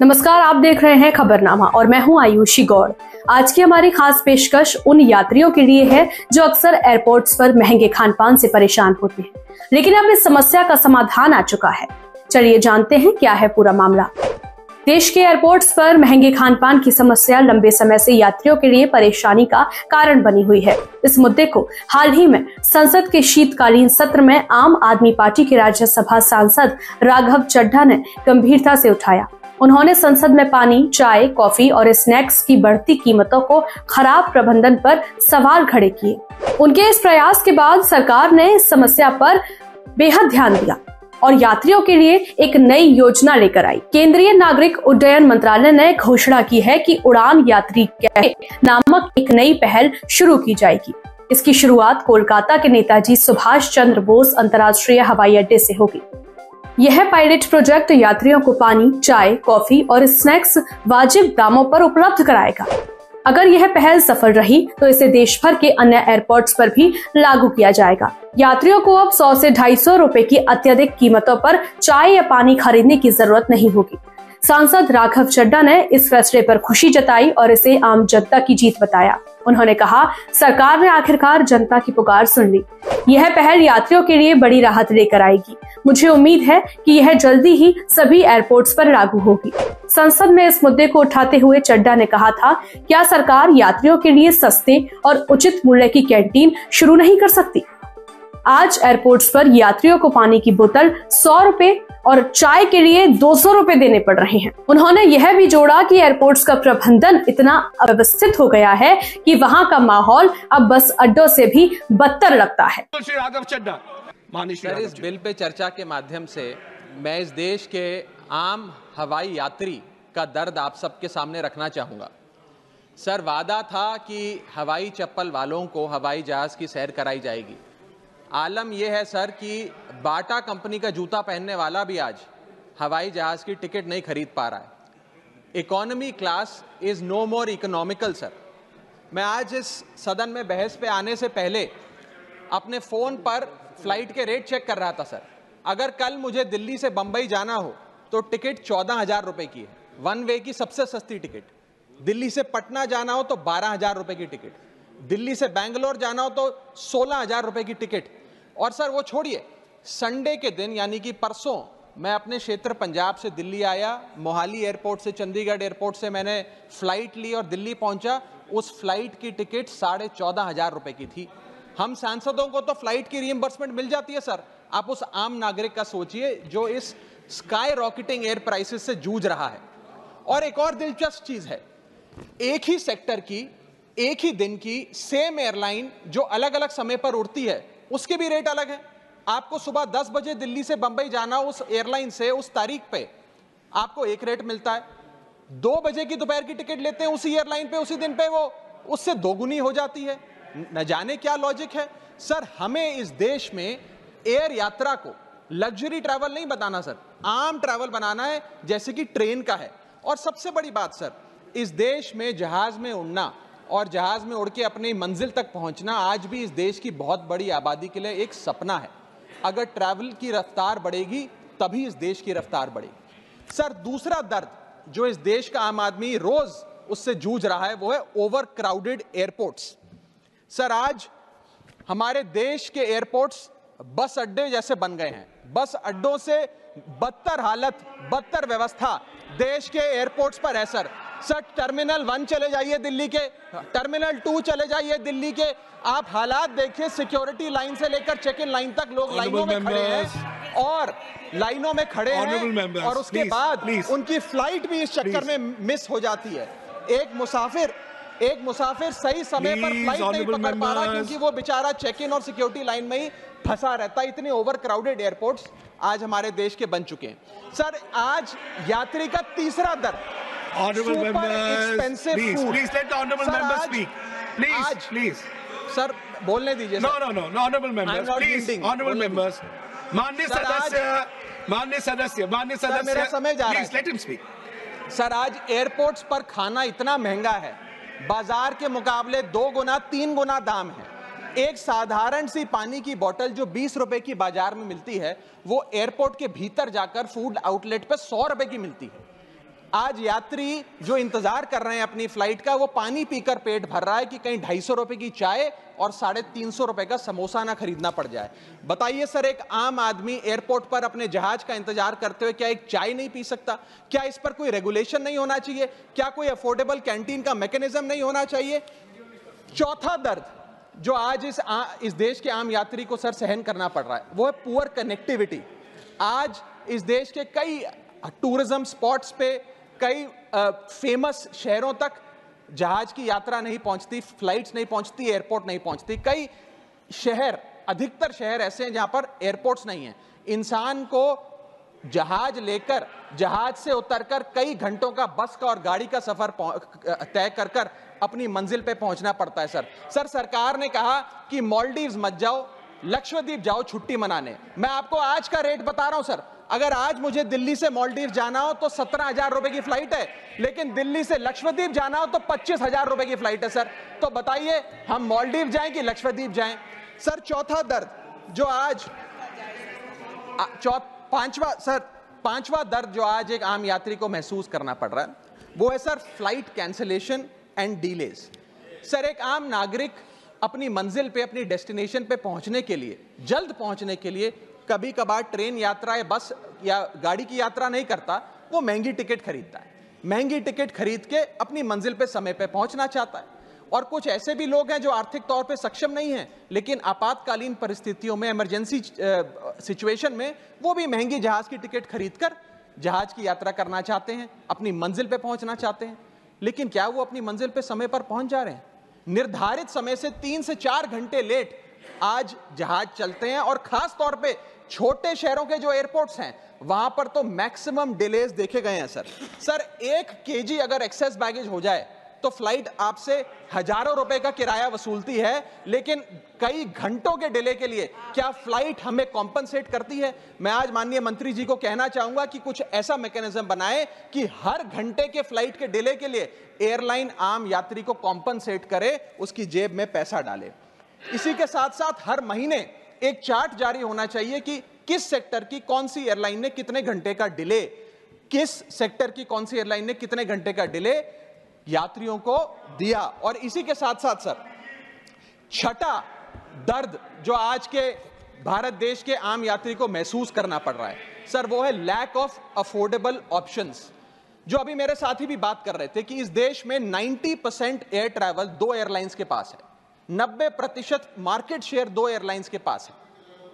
नमस्कार, आप देख रहे हैं खबरनामा और मैं हूं आयुषी गौड़। आज की हमारी खास पेशकश उन यात्रियों के लिए है जो अक्सर एयरपोर्ट्स पर महंगे खान पान से परेशान होते हैं, लेकिन अब इस समस्या का समाधान आ चुका है। चलिए जानते हैं क्या है पूरा मामला। देश के एयरपोर्ट्स पर महंगे खान पान की समस्या लंबे समय से यात्रियों के लिए परेशानी का कारण बनी हुई है। इस मुद्दे को हाल ही में संसद के शीतकालीन सत्र में आम आदमी पार्टी के राज्यसभा सांसद राघव चड्ढा ने गंभीरता से उठाया। उन्होंने संसद में पानी, चाय, कॉफी और स्नैक्स की बढ़ती कीमतों को खराब प्रबंधन पर सवाल खड़े किए। उनके इस प्रयास के बाद सरकार ने इस समस्या पर बेहद ध्यान दिया और यात्रियों के लिए एक नई योजना लेकर आई। केंद्रीय नागरिक उड्डयन मंत्रालय ने घोषणा की है कि उड़ान यात्री कैफे नामक एक नई पहल शुरू की जाएगी। इसकी शुरुआत कोलकाता के नेताजी सुभाष चंद्र बोस अंतर्राष्ट्रीय हवाई अड्डे से होगी। यह पायलट प्रोजेक्ट यात्रियों को पानी, चाय, कॉफी और स्नैक्स वाजिब दामों पर उपलब्ध कराएगा। अगर यह पहल सफल रही तो इसे देश भर के अन्य एयरपोर्ट्स पर भी लागू किया जाएगा। यात्रियों को अब 100 से 250 रुपए की अत्यधिक कीमतों पर चाय या पानी खरीदने की जरूरत नहीं होगी। सांसद राघव चड्ढा ने इस फैसले पर खुशी जताई और इसे आम जनता की जीत बताया। उन्होंने कहा, सरकार ने आखिरकार जनता की पुकार सुन ली। यह पहल यात्रियों के लिए बड़ी राहत लेकर आएगी। मुझे उम्मीद है कि यह जल्दी ही सभी एयरपोर्ट्स पर लागू होगी। संसद में इस मुद्दे को उठाते हुए चड्ढा ने कहा था, क्या सरकार यात्रियों के लिए सस्ते और उचित मूल्य की कैंटीन शुरू नहीं कर सकती? आज एयरपोर्ट्स पर यात्रियों को पानी की बोतल 100 रुपए और चाय के लिए 200 रुपए देने पड़ रहे हैं। उन्होंने यह भी जोड़ा कि एयरपोर्ट्स का प्रबंधन इतना अव्यवस्थित हो गया है कि वहां का माहौल अब बस अड्डों से भी बदतर लगता है। सर, इस बिल पे चर्चा के माध्यम से मैं इस देश के आम हवाई यात्री का दर्द आप सबके सामने रखना चाहूँगा। सर, वादा था कि हवाई चप्पल वालों को हवाई जहाज़ की सैर कराई जाएगी। आलम यह है सर कि बाटा कंपनी का जूता पहनने वाला भी आज हवाई जहाज़ की टिकट नहीं खरीद पा रहा है। Economy class is no more economical sir. मैं आज इस सदन में बहस पे आने से पहले अपने फ़ोन पर फ्लाइट के रेट चेक कर रहा था सर। अगर कल मुझे दिल्ली से बंबई जाना हो तो टिकट 14,000 रुपये की है, वन वे की सबसे सस्ती टिकट। दिल्ली से पटना जाना हो तो 12,000 रुपये की टिकट, दिल्ली से बैंगलोर जाना हो तो 16,000 रुपये की टिकट। और सर वो छोड़िए, संडे के दिन यानी कि परसों मैं अपने क्षेत्र पंजाब से दिल्ली आया, मोहाली एयरपोर्ट से चंडीगढ़ एयरपोर्ट से मैंने फ़्लाइट ली और दिल्ली पहुंचा। उस फ्लाइट की टिकट 14,500 रुपये की थी। हम सांसदों को तो फ्लाइट की रीइंबर्समेंट मिल जाती है सर, आप उस आम नागरिक का सोचिए जो इस स्काई रॉकेटिंग एयर प्राइसेस से जूझ रहा है। और एक और दिलचस्प चीज़ है, एक ही सेक्टर की एक ही दिन की सेम एयरलाइन जो अलग अलग समय पर उड़ती है उसके भी रेट अलग है। आपको सुबह 10 बजे दिल्ली से बंबई जाना, उस एयरलाइन से उस तारीख पे आपको एक रेट मिलता है। 2 बजे की दोपहर की टिकट लेते हैं उसी एयरलाइन पे, उसी दिन पे वो उससे दोगुनी हो जाती है। न जाने क्या लॉजिक है सर। हमें इस देश में एयर यात्रा को लग्जरी ट्रैवल नहीं बनाना सर, आम ट्रैवल बनाना है जैसे कि ट्रेन का है। और सबसे बड़ी बात सर, इस देश में जहाज में उड़ना और जहाज में उड़ के अपनी मंजिल तक पहुंचना आज भी इस देश की बहुत बड़ी आबादी के लिए एक सपना है। अगर ट्रैवल की रफ्तार बढ़ेगी तभी इस देश की रफ्तार बढ़ेगी। सर, दूसरा दर्द जो इस देश का आम आदमी रोज उससे जूझ रहा है वो है ओवर क्राउडेड एयरपोर्ट्स। सर, आज हमारे देश के एयरपोर्ट्स बस अड्डे जैसे बन गए हैं। बस अड्डों से बदतर हालत, बदतर व्यवस्था देश के एयरपोर्ट्स पर है सर। सर, टर्मिनल 1 चले जाइए दिल्ली के, टर्मिनल 2 चले जाइए दिल्ली के, आप हालात देखिए। सिक्योरिटी लाइन से लेकर चेक इन लाइन तक लोग लाइनों में खड़े हैं और लाइनों में खड़े हैं और उसके बाद उनकी फ्लाइट भी इस चक्कर में मिस हो जाती है। एक मुसाफिर सही समय पर फ्लाइट नहीं पकड़ पा रहा क्योंकि वो बेचारा चेक इन और सिक्योरिटी लाइन में ही फंसा रहता है। इतने ओवर क्राउडेड एयरपोर्ट्स आज हमारे देश के बन चुके हैं। सर, आज यात्री का तीसरा दर्द, Honorable members, please let the honorable members speak. Please. Sir, बोलने दीजिए। No, honorable members, please. Honorable members. माननीय सदस्य, मेरा समय जा रहा है। Please let him speak. Sir, आज एयरपोर्ट्स पर खाना इतना महंगा है, बाजार के मुकाबले 2 गुना 3 गुना दाम है। एक साधारण सी पानी की बोतल जो 20 रुपए की बाजार में मिलती है वो एयरपोर्ट के भीतर जाकर फूड आउटलेट पर 100 रुपए की मिलती है। आज यात्री जो इंतजार कर रहे हैं अपनी फ्लाइट का, वो पानी पीकर पेट भर रहा है कि कहीं 250 रुपए की चाय और 350 रुपए का समोसा ना खरीदना पड़ जाए। बताइए सर, एक आम आदमी एयरपोर्ट पर अपने जहाज का इंतजार करते हुए क्या एक चाय नहीं पी सकता? क्या इस पर कोई रेगुलेशन नहीं होना चाहिए? क्या कोई अफोर्डेबल कैंटीन का मैकेनिज्म नहीं होना चाहिए? चौथा दर्द जो आज इस देश के आम यात्री को सर सहन करना पड़ रहा है, वो है पुअर कनेक्टिविटी। आज इस देश के कई टूरिज्म स्पॉट्स पे, कई फेमस शहरों तक जहाज की यात्रा नहीं पहुंचती, फ्लाइट्स नहीं पहुंचती, एयरपोर्ट नहीं पहुंचती। कई शहर, अधिकतर शहर ऐसे हैं जहां पर एयरपोर्ट्स नहीं हैं। इंसान को जहाज लेकर, जहाज से उतरकर कई घंटों का बस का और गाड़ी का सफर तय कर अपनी मंजिल पे पहुंचना पड़ता है। सर सरकार ने कहा कि मालदीव्स मत जाओ, लक्षद्वीप जाओ छुट्टी मनाने। मैं आपको आज का रेट बता रहा हूं सर, अगर आज मुझे दिल्ली से मालदीव जाना हो तो 17,000 रुपए की फ्लाइट है, लेकिन दिल्ली से लक्षद्वीप जाना हो तो 25,000 रुपए की फ्लाइट है। सर तो बताइए, हम मालदीव जाएं कि लक्षद्वीप जाएं? सर चौथा दर्द जो आज पांचवा दर्द जो आज एक आम यात्री को महसूस करना पड़ रहा है, वो है sir flight cancellation and delays. Sir एक आम नागरिक अपनी मंजिल पे, अपनी डेस्टिनेशन पे पहुंचने के लिए, जल्द पहुंचने के लिए कभी कभार ट्रेन यात्रा या बस या गाड़ी की यात्रा नहीं करता, वो महंगी टिकट खरीदता है। महंगी टिकट खरीद के अपनी मंजिल पे समय पे पहुंचना चाहता है। और कुछ ऐसे भी लोग हैं जो आर्थिक तौर पे सक्षम नहीं हैं, लेकिन आपातकालीन परिस्थितियों में, इमरजेंसी सिचुएशन में वो भी महंगी जहाज की टिकट खरीदकर जहाज की यात्रा करना चाहते हैं, अपनी मंजिल पे पहुंचना चाहते हैं। लेकिन क्या वो अपनी मंजिल पे समय पर पहुंच जा रहे हैं? निर्धारित समय से 3 से 4 घंटे लेट आज जहाज चलते हैं। और खास तौर पे छोटे शहरों के जो एयरपोर्ट्स हैं, वहां पर तो मैक्सिमम डिलेज देखे गए हैं। सर 1 केजी अगर एक्सेस बैगेज हो जाए तो फ्लाइट आपसे हजारों रुपए का किराया वसूलती है, लेकिन कई घंटों के डिले के लिए क्या फ्लाइट हमें कॉम्पनसेट करती है? मैं आज माननीय मंत्री जी को कहना चाहूंगा कि कुछ ऐसा मैकेनिज्म बनाए कि हर घंटे के फ्लाइट के डिले के लिए एयरलाइन आम यात्री को कॉम्पनसेट करे, उसकी जेब में पैसा डाले। इसी के साथ साथ हर महीने एक चार्ट जारी होना चाहिए कि किस सेक्टर की कौन सी एयरलाइन ने कितने घंटे का डिले, किस सेक्टर की कौन सी एयरलाइन ने कितने घंटे का डिले यात्रियों को दिया। और इसी के साथ साथ सर छठा दर्द जो आज के भारत देश के आम यात्री को महसूस करना पड़ रहा है सर, वो है लैक ऑफ अफोर्डेबल ऑप्शंस। जो अभी मेरे साथी भी बात कर रहे थे कि इस देश में 90% एयर ट्रैवल 2 एयरलाइंस के पास है, 90% मार्केट शेयर 2 एयरलाइंस के पास है।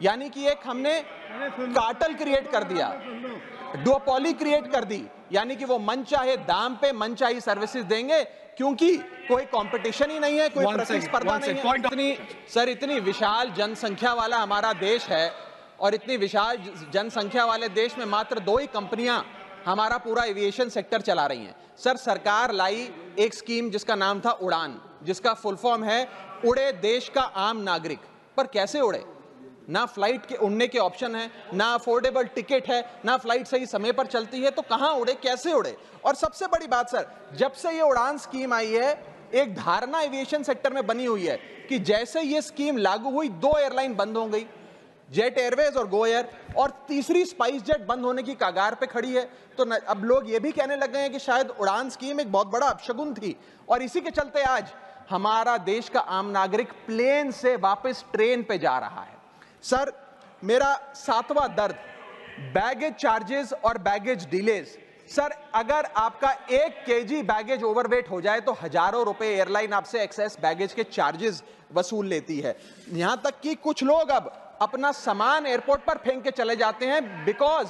यानी कि एक हमने कार्टेल क्रिएट कर दिया, डुओपोली क्रिएट कर दी, यानी कि वो मनचाहे दाम पे मनचाही सर्विसेज देंगे, क्योंकि कोई कंपटीशन ही नहीं है, कोई प्रतिस्पर्धा नहीं है। इतनी विशाल जनसंख्या वाला हमारा देश है, और इतनी विशाल जनसंख्या वाले देश में मात्र 2 ही कंपनियां हमारा पूरा एविएशन सेक्टर चला रही हैं। सर सरकार लाई एक स्कीम जिसका नाम था उड़ान, जिसका फुल फॉर्म है उड़े देश का आम नागरिक। पर कैसे उड़े? ना फ्लाइट के उड़ने के ऑप्शन है, ना अफोर्डेबल टिकट है, ना फ्लाइट सही समय पर चलती है, तो कहां उड़े, कैसे उड़े? और सबसे बड़ी बात सर, जब से ये उड़ान स्कीम आई है, एक धारणा एविएशन सेक्टर में बनी हुई है कि जैसे ये स्कीम लागू हुई 2 एयरलाइन बंद हो गई, जेट एयरवेज और गो एयर, और तीसरी स्पाइस जेट बंद होने की कगार पे खड़ी है। तो अब लोग ये भी कहने लग गए हैं कि शायद उड़ान स्कीम एक बहुत बड़ा अपशगुन थी। और इसी के चलते आज हमारा देश का आम नागरिक प्लेन से वापस ट्रेन पे जा रहा है। सर मेरा 7वां दर्द बैगेज चार्जेस और बैगेज डिलेज। सर अगर आपका 1 केजी बैगेज ओवरवेट हो जाए तो हजारों रुपए एयरलाइन आपसे एक्सेस बैगेज के चार्जेस वसूल लेती है। यहां तक कि कुछ लोग अब अपना सामान एयरपोर्ट पर फेंक के चले जाते हैं, बिकॉज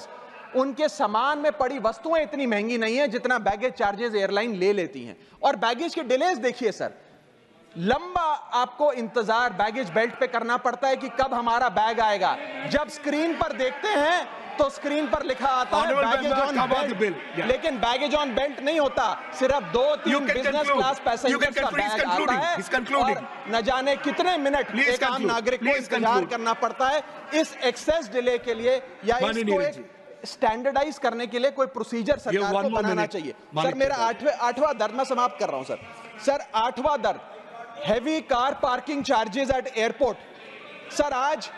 उनके सामान में पड़ी वस्तुएं इतनी महंगी नहीं है जितना बैगेज चार्जेस एयरलाइन ले लेती हैं। और बैगेज के डिलेज देखिए सर, लंबा आपको इंतजार बैगेज बेल्ट पे करना पड़ता है कि कब हमारा बैग आएगा। जब स्क्रीन पर देखते हैं तो स्क्रीन पर लिखा आता है बैगेज ऑन बेल्ट, लेकिन बैगेज ऑन बेल्ट नहीं होता, सिर्फ 2-3 बिजनेस क्लास पैसेंजर्स का बैग आता है, और न जाने कितने मिनट एक आम नागरिक को इंतजार करना पड़ता है इस एक्सेस डिले के लिए। या इसको एक स्टैंडर्डाइज करने के लिए कोई प्रोसीजर सरकार को बनाना चाहिए। सर मेरा 8वां दर्द मैं समाप्त कर रहा हूं सर 8वां दर्द heavy car parking charges eight airport. Sir आज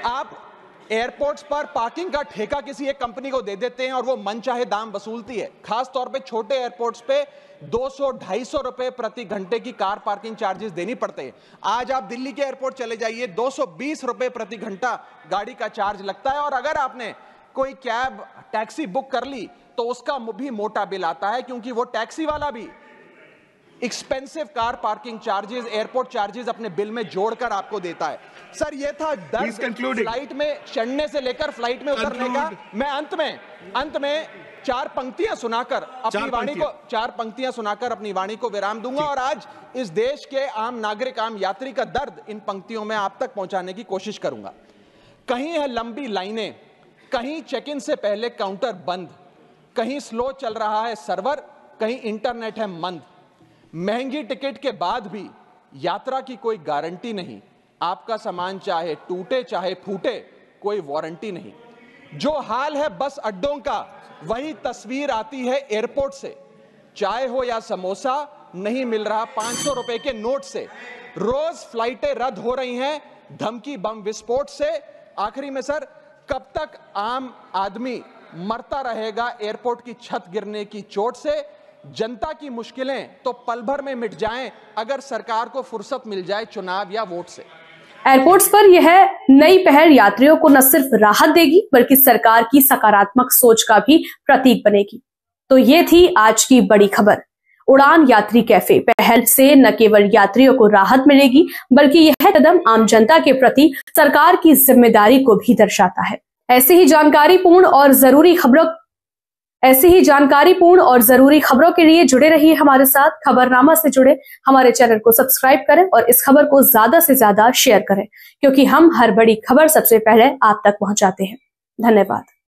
आप एयरपोर्ट्स पर पार्किंग का ठेका किसी एक कंपनी को दे देते हैं और वो मनचाहे दाम वसूलती है। खास तौर पे छोटे एयरपोर्ट्स पे 200-250 रुपए प्रति घंटे की कार पार्किंग चार्जेस देनी पड़ते हैं। आज आप दिल्ली के एयरपोर्ट चले जाइए, 220 रुपए प्रति घंटा गाड़ी का चार्ज लगता है, और अगर आपने कोई कैब टैक्सी बुक कर ली तो उसका भी मोटा बिल आता है, क्योंकि वो टैक्सी वाला भी expensive car parking charges, airport charges अपने बिल में जोड़कर आपको देता है। सर, ये था दर्द फ्लाइट में चढ़ने से लेकर फ्लाइट में उतरने का। मैं अंत में चार पंक्तियां सुनाकर अपनी वाणी को विराम दूंगा, और आज इस देश के आम नागरिक, आम यात्री का दर्द इन पंक्तियों में आप तक पहुंचाने की कोशिश करूंगा। कहीं है लंबी लाइनें, कहीं चेक इन से पहले काउंटर बंद, कहीं स्लो चल रहा है सर्वर, कहीं इंटरनेट है मंद। महंगी टिकट के बाद भी यात्रा की कोई गारंटी नहीं, आपका सामान चाहे टूटे चाहे फूटे कोई वारंटी नहीं। जो हाल है बस अड्डों का, वही तस्वीर आती है एयरपोर्ट से। चाय हो या समोसा नहीं मिल रहा 500 रुपए के नोट से। रोज फ्लाइटें रद्द हो रही हैं धमकी बम विस्फोट से। आखिरी में सर, कब तक आम आदमी मरता रहेगा एयरपोर्ट की छत गिरने की चोट से? जनता की मुश्किलें तो पल भर में मिट जाएं अगर सरकार को फुर्सत मिल जाए चुनाव या वोट से। एयरपोर्ट्स पर यह नई पहल यात्रियों को न सिर्फ राहत देगी बल्कि सरकार की सकारात्मक सोच का भी प्रतीक बनेगी। तो ये थी आज की बड़ी खबर। उड़ान यात्री कैफे पहल से न केवल यात्रियों को राहत मिलेगी बल्कि यह कदम आम जनता के प्रति सरकार की जिम्मेदारी को भी दर्शाता है। ऐसी ही जानकारीपूर्ण और जरूरी खबरों के लिए जुड़े रहिए हमारे साथ। खबरनामा से जुड़े हमारे चैनल को सब्सक्राइब करें और इस खबर को ज्यादा से ज्यादा शेयर करें, क्योंकि हम हर बड़ी खबर सबसे पहले आप तक पहुंचाते हैं। धन्यवाद।